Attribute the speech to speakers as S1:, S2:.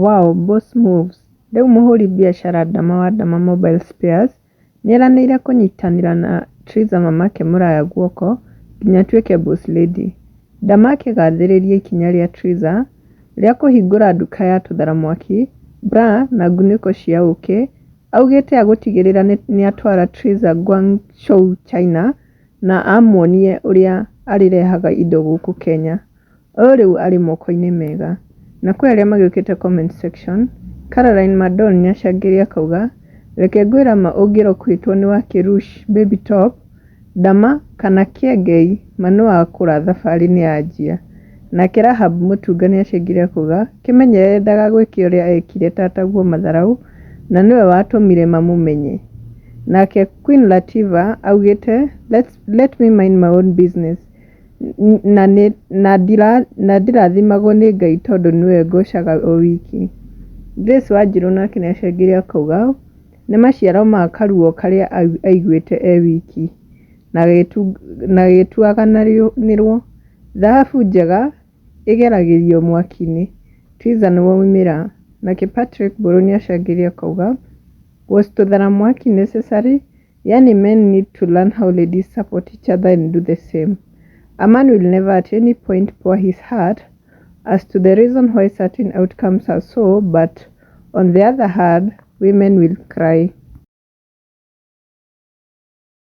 S1: Wow, boss moves. Rĩu mũhũri biacara Ndama wa Ndama Mobile Spares nĩeranĩire kũnyitanĩra na Triza Mamake Mũraya guoko nginya atuĩke boss lady. Ndama akĩgathĩrĩria ikinya rĩa Triza rĩa kũhingũra nduka ya tũtharamwaki, bra na ngunĩko cia ũkĩ, augĩte agũtigĩrĩra nĩatwara Triza Guangzhou China na amuonie ũrĩa arĩrehaga indo gũkũ Kenya. Ũyũ rĩu arĩ moko-inĩ mega. Na kwĩ arĩa magĩũkĩte comment section, Caroline Madon nĩacangĩre akauga, reke ngwĩra ma ũngĩrokwĩtwo nĩ wa Kirush Baby Top, Ndama kana Kiengei Manu akũra thabarĩ nĩyanjia. Nake Rahab Mũtunga nĩacangĩre akauga, kĩmenyerere ndagagwĩke ũrĩa ekire tataguo Matharau na nĩwe watũmire mamũmenye. Nake Queen Latifah augĩte, let me mind my own business. Na ndirathimagwo nĩ Ngai tondũ nĩwe ngocaga o wiki. Grace Wanjiru nake nĩacangĩre akauga, nĩ maciaro ma karuo karĩa aiguĩte e wiki na gĩtuaga nĩrwo. Thahabu njega ĩgeragĩrio mwaki-inĩ. Triza nĩ waumĩra. Nake Patrick Mburu nĩacangĩre akauga, was tũtharamwaki necessary? Yani men need to learn how ladies support each other and do the same. A man will never at any point pour his heart as to the reason why certain outcomes are so, but on the other hand, women will cry.